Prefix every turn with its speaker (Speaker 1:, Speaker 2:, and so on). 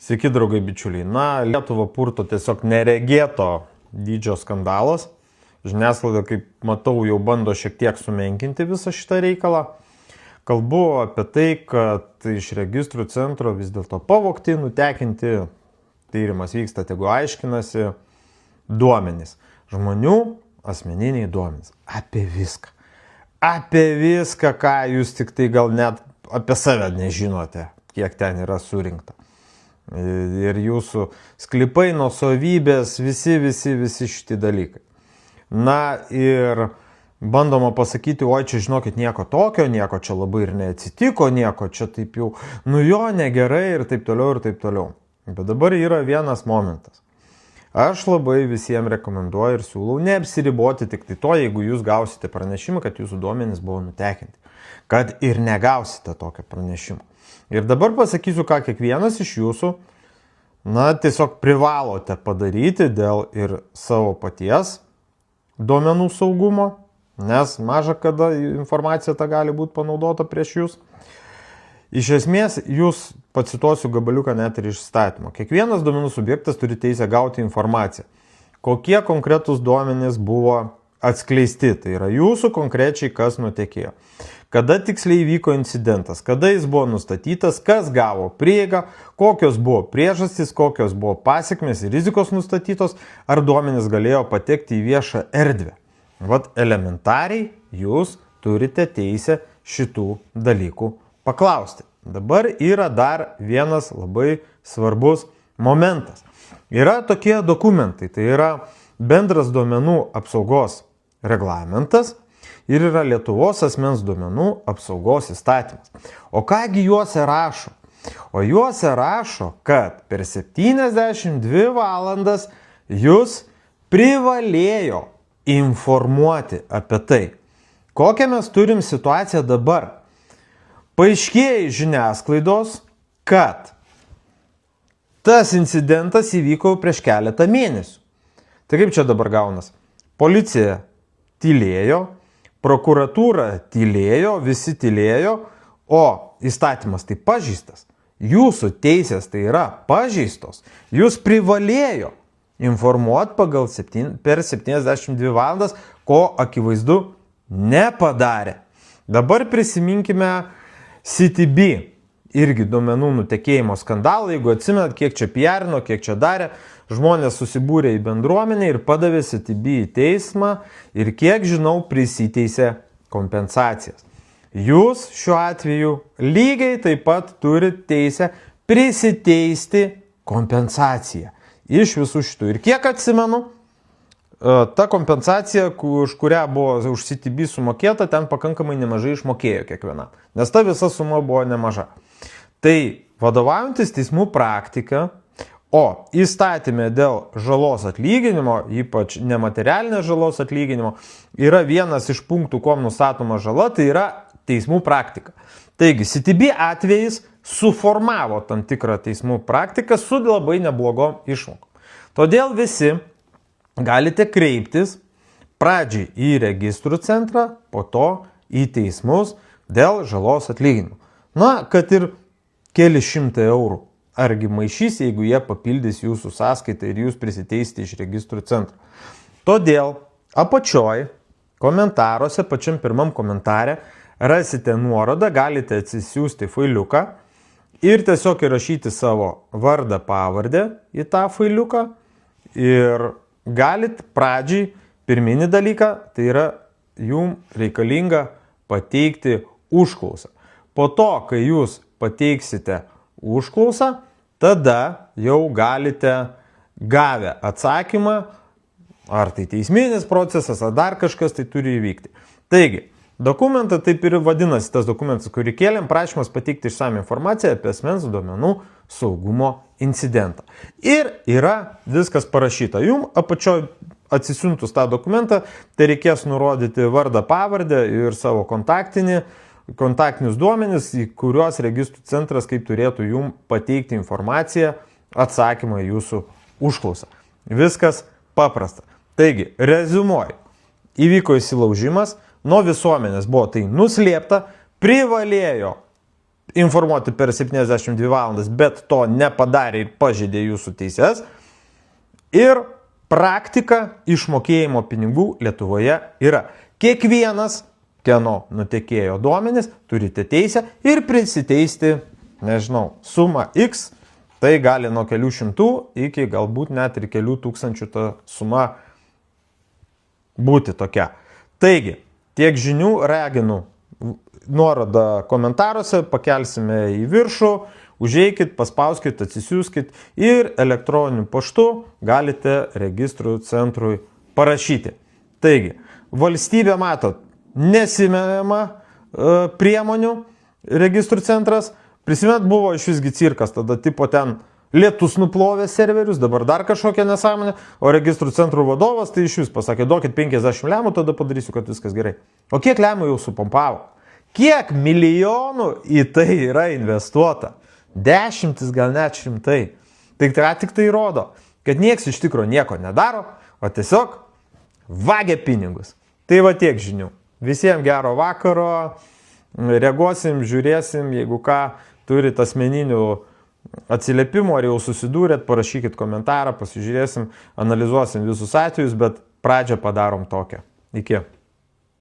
Speaker 1: Sveiki, draugai bičiuliai. Lietuvą purto tiesiog neregėto dydžio skandalas. Žiniasklaida, kaip matau, jau bando šiek tiek sumenkinti visą šitą reikalą. Kalbu apie tai, kad iš registrų centro vis dėlto pavogti, nutekinti, tyrimas vyksta, tegu aiškinasi, duomenys. Žmonių asmeniniai duomenys. Apie viską. Apie viską, ką jūs tik tai gal net apie save nežinote, kiek ten yra surinkta. Ir jūsų sklypai, nuosavybės, visi šitie dalykai. Ir bandoma pasakyti, oi čia žinokit nieko tokio, nieko čia labai ir neatsitiko, nieko čia taip jau, negerai ir taip toliau. Bet dabar yra vienas momentas. Aš labai visiems rekomenduoju ir siūlau neapsiriboti tik tai to, jeigu jūs gausite pranešimą, kad jūsų duomenys buvo nutekinti. Kad ir negausite tokio pranešimo. Ir dabar pasakysiu, ką kiekvienas iš jūsų, tiesiog privalote padaryti dėl ir savo paties duomenų saugumo, nes maža kada informacija ta gali būti panaudota prieš jūs. Iš esmės, jūs pacituosiu gabaliuką net ir iš įstatymo. Kiekvienas duomenų subjektas turi teisę gauti informaciją. Kokie konkretūs duomenys buvo atskleisti, tai yra jūsų konkrečiai kas nutekėjo. Kada tiksliai vyko incidentas, kada jis buvo nustatytas, kas gavo prieigą, kokios buvo priežastys, kokios buvo pasekmės ir rizikos nustatytos, ar duomenys galėjo patekti į viešą erdvę. Elementariai jūs turite teisę šitų dalykų paklausti. Dabar yra dar vienas labai svarbus momentas. Yra tokie dokumentai, tai yra bendras duomenų apsaugos reglamentas ir yra Lietuvos asmens duomenų apsaugos įstatymas. O kągi juose rašo? O juose rašo, kad per 72 valandas jūs privalėjo informuoti apie tai. Kokią mes turim situaciją dabar? Paaiškėjo iš žiniasklaidos, kad tas incidentas įvyko prieš keletą mėnesių. Tai kaip čia dabar gaunas? Policija tylėjo, prokuratūra tylėjo, visi tylėjo, o įstatymas tai pažeistas. Jūsų teisės tai yra pažeistos. Jūs privalėjo informuoti per 72 valandas, ko akivaizdu nepadarė. Dabar prisiminkime CTB, irgi duomenų nutekėjimo skandalą, jeigu atsimenat, kiek čia piarino, kiek čia darė, žmonės susibūrė į bendruomenę ir padavė CTB į teismą ir kiek žinau prisiteisė kompensacijas. Jūs šiuo atveju lygiai taip pat turite teisę prisiteisti kompensaciją iš visų šitų. Ir kiek atsimenu, ta kompensacija, už kurią buvo už CTB sumokėta, ten pakankamai nemažai išmokėjo kiekviena, nes ta visa suma buvo nemaža. Tai vadovaujantis teismų praktika, o įstatymė dėl žalos atlyginimo, ypač nematerialinės žalos atlyginimo, yra vienas iš punktų, kuom nustatoma žala, tai yra teismų praktika. Taigi, CTB atvejais suformavo tam tikrą teismų praktiką su labai neblogom išmokom. Todėl visi galite kreiptis pradžiai į registrų centrą, po to į teismus dėl žalos atlyginimo. Kad ir keli šimtai eurų. Argi maišys, jeigu jie papildys jūsų sąskaitą ir jūs prisiteisite iš registrų centro. Todėl apačioj komentaruose, pačiam pirmam komentare, rasite nuorodą, galite atsisiųsti failiuką ir tiesiog įrašyti savo vardą, pavardę į tą failiuką ir galit pradžiai pirminį dalyką, tai yra jums reikalinga pateikti užklausą. Po to, kai jūs pateiksite užklausą, tada jau galite gavę atsakymą, ar tai teisminis procesas, ar dar kažkas tai turi įvykti. Taigi, dokumentą taip ir vadinasi tas dokumentas, kurį kėlėm, prašymas pateikti išsamią informaciją apie asmens duomenų saugumo incidentą. Ir yra viskas parašyta. Jums apačioj atsisiuntus tą dokumentą, tai reikės nurodyti vardą, pavardę ir savo kontaktinius duomenis, į kuriuos registrų centras kaip turėtų jums pateikti informaciją, atsakymą į jūsų užklausą. Viskas paprasta. Taigi, reziumuoju. Įvyko įsilaužimas, nuo visuomenės buvo tai nuslėpta, privalėjo informuoti per 72 valandas, bet to nepadarė ir pažeidė jūsų teises. Ir praktika išmokėjimo pinigų Lietuvoje yra. Kiekvienas, kieno nutekėjo duomenis, turite teisę ir prisiteisti, nežinau, sumą X, tai gali nuo kelių šimtų iki galbūt net ir kelių tūkstančių ta suma būti tokia. Taigi, tiek žinių raginu, nuorodą komentaruose, pakelsime į viršų, užeikit, paspauskit, atsisiųskit ir elektroniniu paštu galite registrų centrui parašyti. Taigi, valstybė, matot, nesimema priemonių registrų centras. Prisimint, buvo iš visgi cirkas, tada tipo ten lietus nuplovė serverius, dabar dar kažkokia nesąmonė, o registrų centrų vadovas tai iš vis pasakė, duokit 50 lemų, tada padarysiu, kad viskas gerai. O kiek lemų jau supompavo? Kiek milijonų į tai yra investuota? Dešimtis, gal net šimtai. Tai tik tai rodo, kad nieks iš tikro nieko nedaro, o tiesiog vagia pinigus. Tai va tiek žinių. Visiems gero vakaro, reaguosim, žiūrėsim, jeigu ką turit asmeninių atsiliepimų, ar jau susidūrėt, parašykit komentarą, pasižiūrėsim, analizuosim visus atvejus, bet pradžią padarom tokią. Iki.